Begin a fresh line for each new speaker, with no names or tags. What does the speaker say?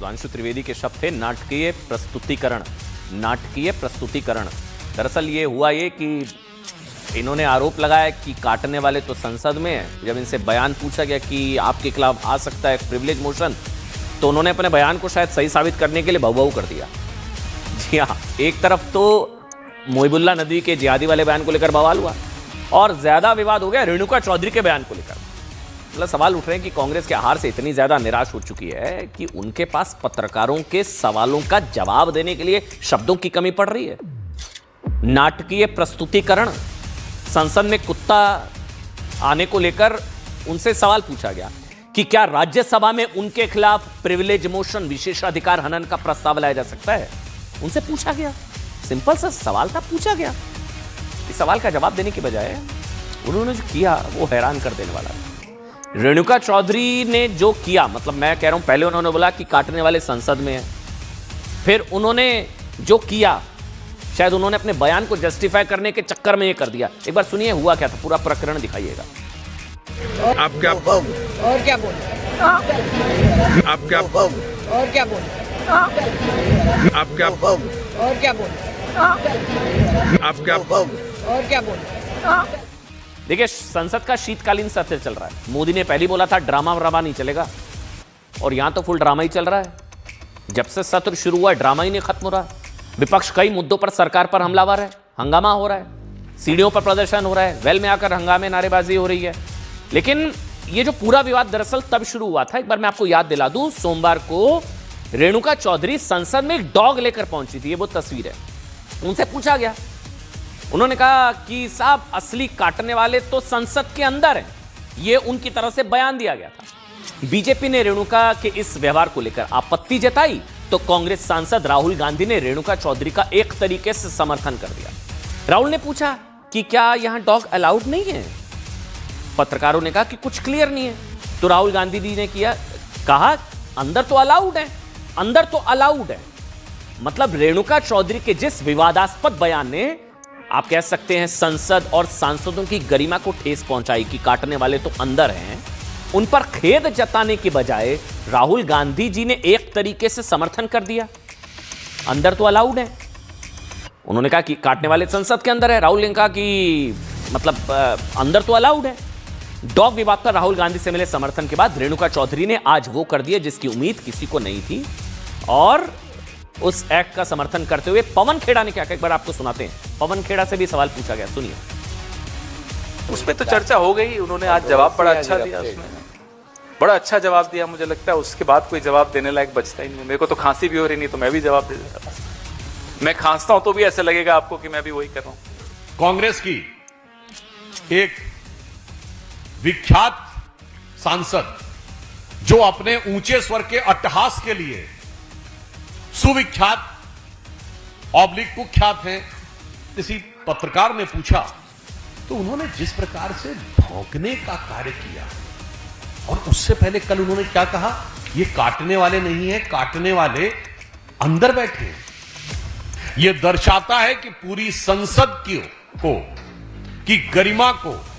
सुधांशु त्रिवेदी के शब्द थे नाटकीय प्रस्तुतिकरण। नाटकीय प्रस्तुतिकरण दरअसल ये हुआ ये कि इन्होंने आरोप लगाया कि काटने वाले तो संसद में है। जब इनसे बयान पूछा गया कि आपके खिलाफ आ सकता है प्रिविलेज मोशन, तो उन्होंने अपने बयान को शायद सही साबित करने के लिए भऊ कर दिया। जी हाँ, एक तरफ तो मोहिबुल्लाह नदवी के जिहादी वाले बयान को लेकर बवाल हुआ और ज्यादा विवाद हो गया रेणुका चौधरी के बयान को लेकर। मतलब सवाल उठ रहे हैं कि कांग्रेस के हार से इतनी ज्यादा निराश हो चुकी है कि उनके पास पत्रकारों के सवालों का जवाब देने के लिए शब्दों की कमी पड़ रही है। नाटकीय प्रस्तुतिकरण, संसद में कुत्ता आने को लेकर उनसे सवाल पूछा गया कि क्या राज्यसभा में उनके खिलाफ प्रिविलेज मोशन, विशेषाधिकार हनन का प्रस्ताव लाया जा सकता है। उनसे पूछा गया, सिंपल सा सवाल था, पूछा गया। इस सवाल का जवाब देने की बजाय उन्होंने जो किया वो हैरान कर देने वाला है। रेणुका चौधरी ने जो किया, मतलब मैं कह रहा हूं, पहले उन्होंने बोला कि काटने वाले संसद में है, फिर उन्होंने जो किया, शायद उन्होंने अपने बयान को जस्टिफाई करने के चक्कर में ये कर दिया। एक बार सुनिए हुआ क्या था, पूरा प्रकरण दिखाइएगा।
आप क्या
और क्या बोल
आप क्या
और क्या बोल
आप क्या
और क्या बोल
आप क्या
और क्या बोल।
देखिए, संसद का शीतकालीन सत्र चल रहा है। मोदी ने पहले बोला था ड्रामा व्रामा नहीं चलेगा, और यहां तो फुल ड्रामा ही चल रहा है। जब से सत्र शुरू हुआ ड्रामा ही नहीं खत्म हो रहा। विपक्ष कई मुद्दों पर सरकार पर हमलावर है, हंगामा हो रहा है, सीढ़ियों पर प्रदर्शन हो रहा है, वेल में आकर हंगामे नारेबाजी हो रही है। लेकिन ये जो पूरा विवाद दरअसल तब शुरू हुआ था, एक बार मैं आपको याद दिला दूं, सोमवार को रेणुका चौधरी संसद में एक डॉग लेकर पहुंची थी। ये वो तस्वीर है। उनसे पूछा गया, उन्होंने कहा कि साहब असली काटने वाले तो संसद के अंदर हैं। ये उनकी तरफ से बयान दिया गया था। बीजेपी ने रेणुका के इस व्यवहार को लेकर आपत्ति जताई तो कांग्रेस सांसद राहुल गांधी ने रेणुका चौधरी का एक तरीके से समर्थन कर दिया। राहुल ने पूछा कि क्या यहां डॉग अलाउड नहीं है। पत्रकारों ने कहा कि कुछ क्लियर नहीं है। तो राहुल गांधी जी ने कहा अंदर तो अलाउड है, अंदर तो अलाउड है। मतलब रेणुका चौधरी के जिस विवादास्पद बयान ने, आप कह सकते हैं, संसद और सांसदों की गरिमा को ठेस पहुंचाई कि काटने वाले तो अंदर हैं, उन पर खेद जताने की बजाय राहुल गांधी जी ने एक तरीके से समर्थन कर दिया। अंदर तो अलाउड है, उन्होंने कहा कि काटने वाले संसद के अंदर है। राहुल ने कहा कि मतलब अंदर तो अलाउड है। डॉग विवाद पर राहुल गांधी से मिले समर्थन के बाद रेणुका चौधरी ने आज वो कर दिया जिसकी उम्मीद किसी को नहीं थी, और उस एक्ट का समर्थन करते हुए पवन खेड़ा ने क्या कहा, एक बार आपको सुनाते हैं। पवन खेड़ा से भी सवाल पूछा गया, सुनिए।
उसमें तो चर्चा हो गई, उन्होंने आज जवाब बड़ा अच्छा दिया, उसमें बड़ा अच्छा जवाब दिया। मुझे लगता है उसके बाद कोई जवाब देने लायक बचता ही नहीं। मेरे को तो खांसी भी हो रही नहीं, तो मैं भी जवाब दे देता। मैं खांसता हूं तो भी ऐसे लगेगा आपको कि मैं भी वही कर रहा हूं।
कांग्रेस की एक विख्यात सांसद जो अपने ऊंचे स्वर के अट्टहास के लिए सुविख्यात ऑब्लिक कुख्यात हैं, किसी पत्रकार ने पूछा तो उन्होंने जिस प्रकार से भौंकने का कार्य किया, और उससे पहले कल उन्होंने क्या कहा, ये काटने वाले नहीं है, काटने वाले अंदर बैठे हैं। यह दर्शाता है कि पूरी संसद की गरिमा को